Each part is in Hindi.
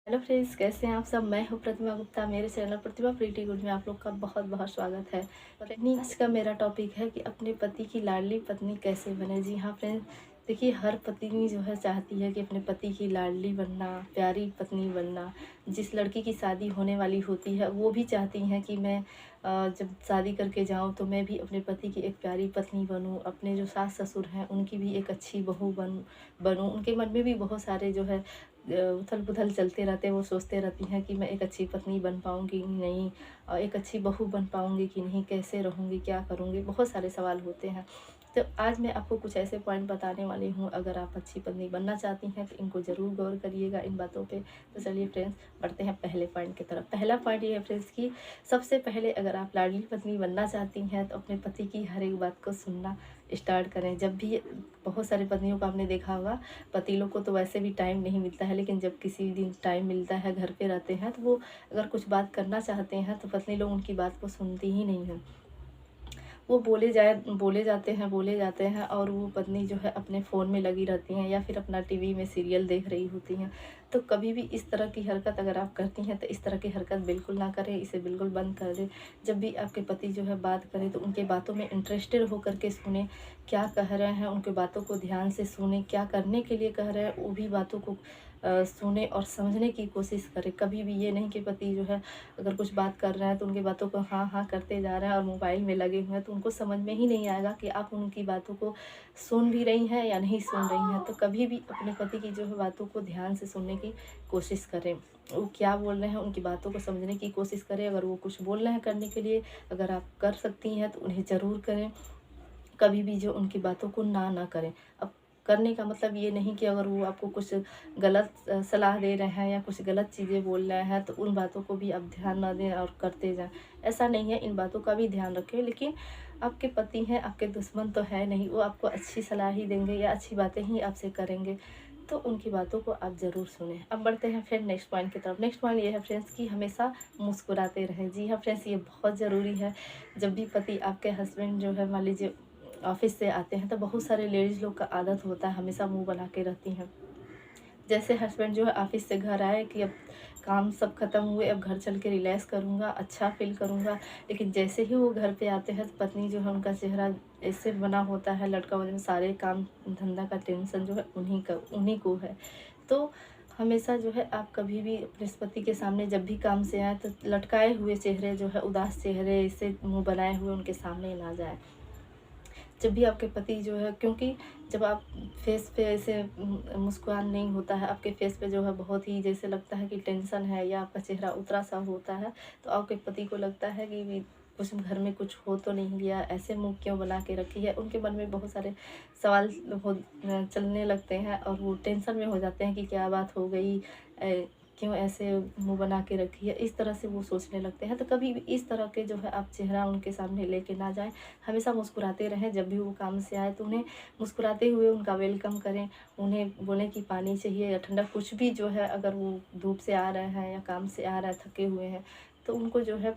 हेलो फ्रेंड्स, कैसे हैं आप सब। मैं हूं प्रतिमा गुप्ता। मेरे चैनल प्रतिमा प्रीटी गुड में आप लोग का बहुत बहुत स्वागत है। पत्नी आज का मेरा टॉपिक है कि अपने पति की लाडली पत्नी कैसे बने। जी हाँ फ्रेंड्स, देखिए हर पत्नी जो है चाहती है कि अपने पति की लाडली बनना, प्यारी पत्नी बनना। जिस लड़की की शादी होने वाली होती है वो भी चाहती हैं कि मैं जब शादी करके जाऊं तो मैं भी अपने पति की एक प्यारी पत्नी बनूं, अपने जो सास ससुर हैं उनकी भी एक अच्छी बहू बनूं। उनके मन में भी बहुत सारे जो है उथल पुथल चलते रहते हैं। वो सोचते रहती हैं कि मैं एक अच्छी पत्नी बन पाऊँगी कि नहीं, और एक अच्छी बहू बन पाऊँगी कि नहीं, कैसे रहूँगी, क्या करूँगी, बहुत सारे सवाल होते हैं। तो आज मैं आपको कुछ ऐसे पॉइंट बताने वाली हूँ, अगर आप अच्छी पत्नी बनना चाहती हैं तो इनको ज़रूर गौर करिएगा इन बातों पे। तो चलिए फ्रेंड्स, बढ़ते हैं पहले पॉइंट की तरफ। पहला पॉइंट ये है फ्रेंड्स कि सबसे पहले अगर आप लाडली पत्नी बनना चाहती हैं तो अपने पति की हर एक बात को सुनना स्टार्ट करें। जब भी बहुत सारी पत्नियों को आपने देखा होगा, पति लोग को तो वैसे भी टाइम नहीं मिलता है, लेकिन जब किसी दिन टाइम मिलता है, घर पे रहते हैं, तो वो अगर कुछ बात करना चाहते हैं तो पत्नी लोग उनकी बात को सुनती ही नहीं है। वो बोले जाते हैं और वो पत्नी जो है अपने फ़ोन में लगी रहती हैं या फिर अपना टीवी में सीरियल देख रही होती हैं। तो कभी भी इस तरह की हरकत अगर आप करती हैं तो इस तरह की हरकत बिल्कुल ना करें, इसे बिल्कुल बंद कर दें। जब भी आपके पति जो है बात करें तो उनके बातों में इंटरेस्टेड होकर के सुनें, क्या कह रहे हैं उनके बातों को ध्यान से सुनें, क्या करने के लिए कह रहे हैं वो भी बातों को सुने और समझने की कोशिश करें। कभी भी ये नहीं कि पति जो है अगर कुछ बात कर रहे हैं तो उनकी बातों को हाँ हाँ करते जा रहे हैं और मोबाइल में लगे हुए हैं, तो उनको समझ में ही नहीं आएगा कि आप उनकी बातों को सुन भी रही हैं या नहीं सुन रही हैं। तो कभी भी अपने पति की जो है बातों को ध्यान से सुनने की कोशिश करें। वो क्या बोल रहे हैं उनकी बातों को समझने की कोशिश करें। अगर वो कुछ बोल रहे हैं करने के लिए, अगर आप कर सकती हैं तो उन्हें ज़रूर करें। कभी भी जो उनकी बातों को ना करें। अब करने का मतलब ये नहीं कि अगर वो आपको कुछ गलत सलाह दे रहे हैं या कुछ गलत चीज़ें बोल रहे हैं तो उन बातों को भी आप ध्यान ना दें और करते जाएं। ऐसा नहीं है, इन बातों का भी ध्यान रखें। लेकिन आपके पति हैं, आपके दुश्मन तो है नहीं, वो आपको अच्छी सलाह ही देंगे या अच्छी बातें ही आपसे करेंगे। तो उनकी बातों को आप ज़रूर सुनें। अब बढ़ते हैं फिर नेक्स्ट पॉइंट की तरफ। नेक्स्ट पॉइंट ये है फ्रेंड्स कि हमेशा मुस्कुराते रहें। जी हाँ फ्रेंड्स, ये बहुत ज़रूरी है। जब भी पति आपके हस्बैंड जो है मान लीजिए ऑफिस से आते हैं तो बहुत सारे लेडीज़ लोग का आदत होता है हमेशा मुंह बना के रहती हैं। जैसे हस्बैंड जो है ऑफिस से घर आए कि अब काम सब खत्म हुए, अब घर चल के रिलैक्स करूँगा, अच्छा फील करूँगा। लेकिन जैसे ही वो घर पे आते हैं तो पत्नी जो है उनका चेहरा ऐसे बना होता है लटका हुआ, सारे काम धंधा का टेंशन जो है उन्हीं को है। तो हमेशा जो है आप कभी भी अपने पति के सामने जब भी काम से आए तो लटकाए हुए चेहरे जो है, उदास चेहरे से मुंह बनाए हुए उनके सामने ना जाए। जब भी आपके पति जो है, क्योंकि जब आप फेस पे ऐसे मुस्कुरान नहीं होता है, आपके फेस पे जो है बहुत ही जैसे लगता है कि टेंशन है या आपका चेहरा उतरा सा होता है, तो आपके पति को लगता है कि भी कुछ घर में कुछ हो तो नहीं गया, ऐसे मुंह क्यों बना के रखी है। उनके मन में बहुत सारे सवाल चलने लगते हैं और वो टेंशन में हो जाते हैं कि क्या बात हो गई, क्यों ऐसे मुंह बना के रखी है, इस तरह से वो सोचने लगते हैं। तो कभी भी इस तरह के जो है आप चेहरा उनके सामने लेके ना जाएं। हमेशा मुस्कुराते रहें। जब भी वो काम से आए तो उन्हें मुस्कुराते हुए उनका वेलकम करें। उन्हें बोलें कि पानी चाहिए या ठंडा कुछ भी जो है, अगर वो धूप से आ रहे हैं या काम से आ रहा है, थके हुए हैं, तो उनको जो है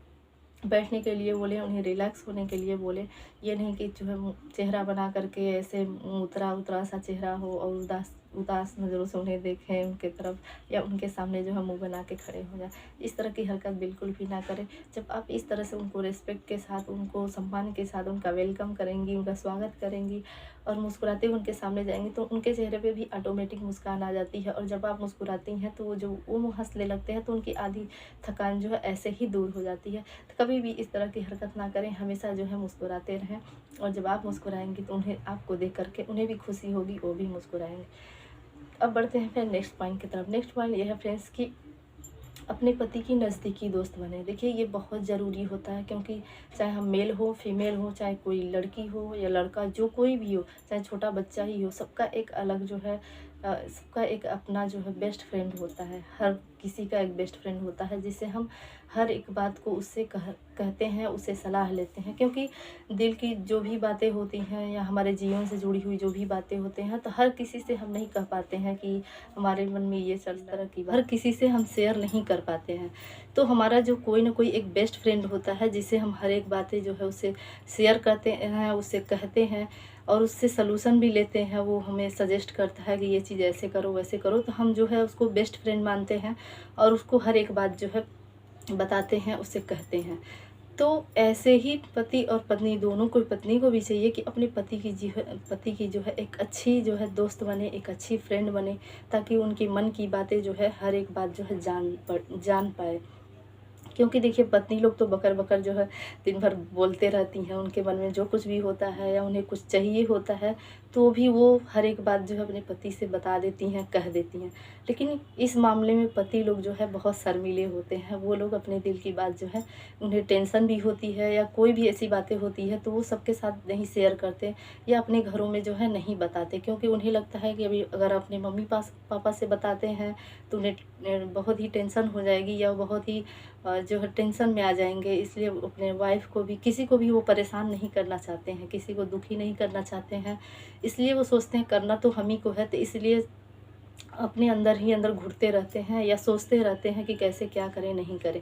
बैठने के लिए बोलें, उन्हें रिलैक्स होने के लिए बोलें। ये नहीं कि जो है चेहरा बना करके ऐसे उतरा उतरा सा चेहरा हो और उदास उदास नज़रों से उन्हें देखें उनके तरफ, या उनके सामने जो है मुंह बना के खड़े हो जाए। इस तरह की हरकत बिल्कुल भी ना करें। जब आप इस तरह से उनको रिस्पेक्ट के साथ, उनको सम्मान के साथ उनका वेलकम करेंगी, उनका स्वागत करेंगी और मुस्कुराते हुए उनके सामने जाएंगी तो उनके चेहरे पे भी ऑटोमेटिक मुस्कान आ जाती है। और जब आप मुस्कुराती हैं तो वो हंसने लगते हैं, तो उनकी आधी थकान जो है ऐसे ही दूर हो जाती है। तो कभी भी इस तरह की हरकत ना करें, हमेशा जो है मुस्कुराते रहें। और जब आप मुस्कुराएंगी तो उन्हें आपको देख करके उन्हें भी खुशी होगी, वो भी मुस्कुराएंगे। अब बढ़ते हैं फिर नेक्स्ट पॉइंट की तरफ। नेक्स्ट पॉइंट ये है फ्रेंड्स कि अपने पति की नज़दीकी दोस्त बने। देखिए ये बहुत ज़रूरी होता है, क्योंकि चाहे हम मेल हो फीमेल हो, चाहे कोई लड़की हो या लड़का, जो कोई भी हो, चाहे छोटा बच्चा ही हो, सबका एक अलग जो है सबका एक अपना जो है बेस्ट फ्रेंड होता है। हर किसी का एक बेस्ट फ्रेंड होता है जिसे हम हर एक बात को उससे कहते हैं, उससे सलाह लेते हैं। क्योंकि दिल की जो भी बातें होती हैं या हमारे जीवन से जुड़ी हुई जो भी बातें होते हैं, तो हर किसी से हम नहीं कह पाते हैं कि हमारे मन में ये चल तरह की बात, हर किसी से हम शेयर नहीं कर पाते हैं। तो हमारा जो कोई ना कोई एक बेस्ट फ्रेंड होता है जिसे हम हर एक बातें जो है उससे शेयर करते हैं, उससे कहते हैं। और उससे सलूशन भी लेते हैं। वो हमें सजेस्ट करता है कि ये चीज़ ऐसे करो वैसे करो, तो हम जो है उसको बेस्ट फ्रेंड मानते हैं और उसको हर एक बात जो है बताते हैं, उससे कहते हैं। तो ऐसे ही पति और पत्नी दोनों को, पत्नी को भी चाहिए कि अपने पति की जो है एक अच्छी जो है दोस्त बने, एक अच्छी फ्रेंड बने, ताकि उनकी मन की बातें जो है हर एक बात जो है जान पाए। क्योंकि देखिए पत्नी लोग तो बकर बकर जो है दिन भर बोलते रहती हैं, उनके मन में जो कुछ भी होता है या उन्हें कुछ चाहिए होता है तो भी वो हर एक बात जो है अपने पति से बता देती हैं, कह देती हैं। लेकिन इस मामले में पति लोग जो है बहुत शर्मीले होते हैं। वो लोग अपने दिल की बात जो है, उन्हें टेंशन भी होती है या कोई भी ऐसी बातें होती है तो वो सबके साथ नहीं शेयर करते या अपने घरों में जो है नहीं बताते, क्योंकि उन्हें लगता है कि अभी अगर अपने मम्मी पापा से बताते हैं तो उन्हें बहुत ही टेंशन हो जाएगी या बहुत ही जो है टेंशन में आ जाएंगे। इसलिए वो अपने वाइफ को भी, किसी को भी वो परेशान नहीं करना चाहते हैं, किसी को दुखी नहीं करना चाहते हैं। इसलिए वो सोचते हैं करना तो हम ही को है, तो इसलिए अपने अंदर ही अंदर घुटते रहते हैं या सोचते रहते हैं कि कैसे क्या करें नहीं करें।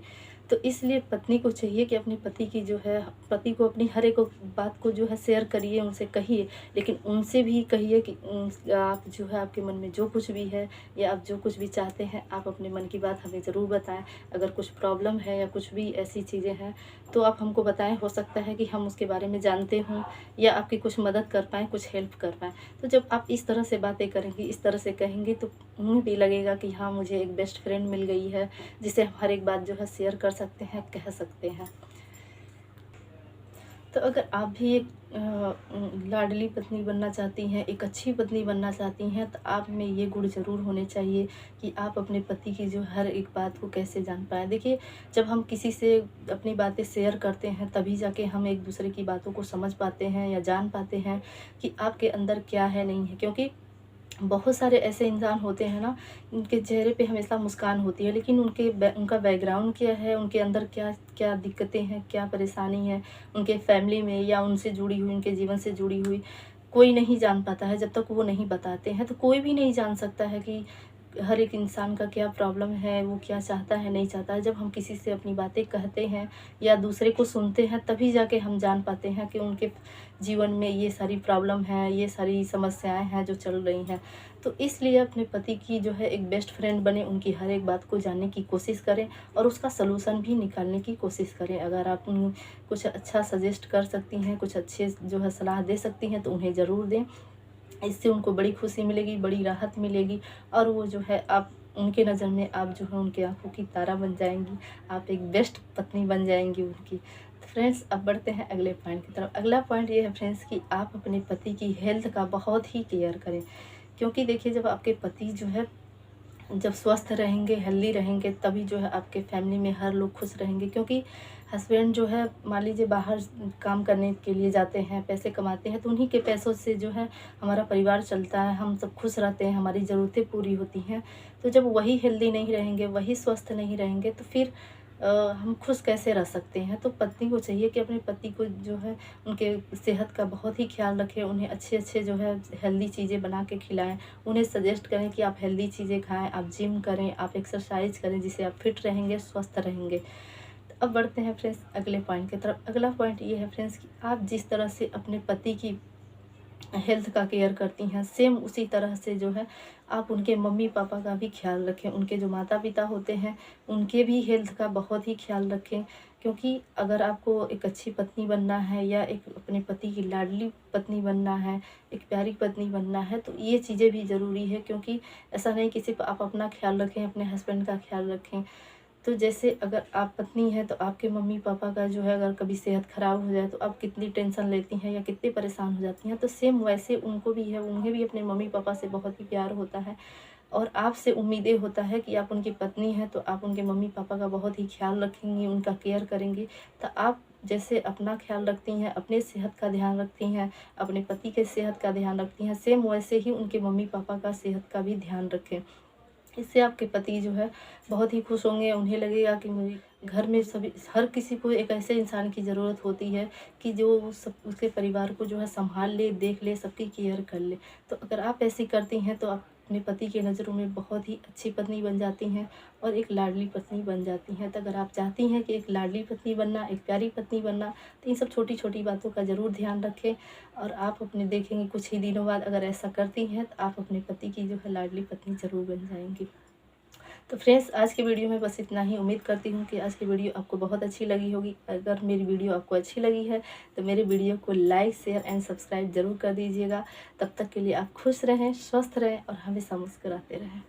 तो इसलिए पत्नी को चाहिए कि अपने पति को अपनी हर एक बात को जो है शेयर करिए, उनसे कहिए, लेकिन उनसे भी कहिए कि आप जो है आपके मन में जो कुछ भी है या आप जो कुछ भी चाहते हैं, आप अपने मन की बात हमें ज़रूर बताएं। अगर कुछ प्रॉब्लम है या कुछ भी ऐसी चीज़ें हैं तो आप हमको बताएं, हो सकता है कि हम उसके बारे में जानते हों या आपकी कुछ मदद कर पाएँ, कुछ हेल्प कर पाएँ। तो जब आप इस तरह से बातें करेंगी, इस तरह से कहेंगी, तो उन्हें भी लगेगा कि हाँ, मुझे एक बेस्ट फ्रेंड मिल गई है जिसे हम हर एक बात जो है शेयर कर सकते हैं, कह सकते हैं। तो अगर आप भी एक लाडली पत्नी बनना चाहती हैं, एक अच्छी पत्नी बनना चाहती हैं, तो आप में ये गुण ज़रूर होने चाहिए कि आप अपने पति की जो हर एक बात को कैसे जान पाएँ। देखिए, जब हम किसी से अपनी बातें शेयर करते हैं तभी जाके हम एक दूसरे की बातों को समझ पाते हैं या जान पाते हैं कि आपके अंदर क्या है, नहीं है। क्योंकि बहुत सारे ऐसे इंसान होते हैं ना, उनके चेहरे पे हमेशा मुस्कान होती है, लेकिन उनका बैकग्राउंड क्या है, उनके अंदर क्या क्या दिक्कतें हैं, क्या परेशानी है, उनके फैमिली में या उनसे जुड़ी हुई, उनके जीवन से जुड़ी हुई, कोई नहीं जान पाता है। जब तक वो नहीं बताते हैं तो कोई भी नहीं जान सकता है कि हर एक इंसान का क्या प्रॉब्लम है, वो क्या चाहता है, नहीं चाहता है। जब हम किसी से अपनी बातें कहते हैं या दूसरे को सुनते हैं तभी जाके हम जान पाते हैं कि उनके जीवन में ये सारी प्रॉब्लम है, ये सारी समस्याएं हैं जो चल रही हैं। तो इसलिए अपने पति की जो है एक बेस्ट फ्रेंड बने, उनकी हर एक बात को जानने की कोशिश करें और उसका सलूशन भी निकालने की कोशिश करें। अगर आप उन्हें कुछ अच्छा सजेस्ट कर सकती हैं, कुछ अच्छे जो है सलाह दे सकती हैं तो उन्हें ज़रूर दें। इससे उनको बड़ी खुशी मिलेगी, बड़ी राहत मिलेगी और वो जो है आप उनके नज़र में आप जो है उनकी आँखों की तारा बन जाएँगी, आप एक बेस्ट पत्नी बन जाएँगी उनकी। तो फ्रेंड्स, अब बढ़ते हैं अगले पॉइंट की तरफ। अगला पॉइंट ये है फ्रेंड्स कि आप अपने पति की हेल्थ का बहुत ही केयर करें। क्योंकि देखिए, जब आपके पति जो है जब स्वस्थ रहेंगे, हेल्दी रहेंगे, तभी जो है आपके फैमिली में हर लोग खुश रहेंगे। क्योंकि हस्बैंड जो है मान लीजिए बाहर काम करने के लिए जाते हैं, पैसे कमाते हैं, तो उन्हीं के पैसों से जो है हमारा परिवार चलता है, हम सब खुश रहते हैं, हमारी ज़रूरतें पूरी होती हैं। तो जब वही हेल्दी नहीं रहेंगे, वही स्वस्थ नहीं रहेंगे तो फिर हम खुश कैसे रह सकते हैं। तो पत्नी को चाहिए कि अपने पति को जो है उनके सेहत का बहुत ही ख्याल रखें, उन्हें अच्छे-अच्छे जो है हेल्दी चीज़ें बना के खिलाएँ। उन्हें सजेस्ट करें कि आप हेल्दी चीज़ें खाएँ, आप जिम करें, आप एक्सरसाइज करें, जिससे आप फिट रहेंगे, स्वस्थ रहेंगे। तो अब बढ़ते हैं फ्रेंड्स अगले पॉइंट की तरफ। अगला पॉइंट ये है फ्रेंड्स कि आप जिस तरह से अपने पति की हेल्थ का केयर करती हैं, सेम उसी तरह से जो है आप उनके मम्मी-पापा का भी ख्याल रखें। उनके जो माता-पिता होते हैं, उनके भी हेल्थ का बहुत ही ख्याल रखें। क्योंकि अगर आपको एक अच्छी पत्नी बनना है या एक अपने पति की लाडली पत्नी बनना है, एक प्यारी पत्नी बनना है, तो ये चीज़ें भी ज़रूरी है। क्योंकि ऐसा नहीं कि सिर्फ़ आप अपना ख्याल रखें, अपने हस्बैंड का ख्याल रखें। तो जैसे अगर आप पत्नी हैं तो आपके मम्मी-पापा का जो है अगर कभी सेहत ख़राब हो जाए तो आप कितनी टेंशन लेती हैं या कितनी परेशान हो जाती हैं। तो सेम वैसे उनको भी है, उन्हें भी अपने मम्मी-पापा से बहुत ही प्यार होता है और आपसे उम्मीदें होता है कि आप उनकी पत्नी हैं तो आप उनके मम्मी-पापा का बहुत ही ख़्याल रखेंगी, उनका केयर करेंगी। तो आप जैसे अपना ख़्याल रखती हैं, अपने सेहत का ध्यान रखती हैं, अपने पति के सेहत का ध्यान रखती हैं, सेम वैसे ही उनके मम्मी-पापा का सेहत का भी ध्यान रखें। इससे आपके पति जो है बहुत ही खुश होंगे। उन्हें लगेगा कि मुझे घर में सभी हर किसी को एक ऐसे इंसान की ज़रूरत होती है कि जो सब उसके परिवार को जो है सँभाल ले, देख ले, सबकी केयर कर ले। तो अगर आप ऐसी करती हैं तो आप अपने पति के नज़रों में बहुत ही अच्छी पत्नी बन जाती हैं और एक लाडली पत्नी बन जाती हैं। तो अगर आप चाहती हैं कि एक लाडली पत्नी बनना, एक प्यारी पत्नी बनना, तो इन सब छोटी-छोटी बातों का ज़रूर ध्यान रखें और आप अपने देखेंगे कुछ ही दिनों बाद अगर ऐसा करती हैं तो आप अपने पति की जो है लाडली पत्नी ज़रूर बन जाएँगी। तो फ्रेंड्स, आज के वीडियो में बस इतना ही। उम्मीद करती हूँ कि आज की वीडियो आपको बहुत अच्छी लगी होगी। अगर मेरी वीडियो आपको अच्छी लगी है तो मेरे वीडियो को लाइक, शेयर एंड सब्सक्राइब ज़रूर कर दीजिएगा। तब तक के लिए आप खुश रहें, स्वस्थ रहें और हमेशा मुस्कुराते रहें।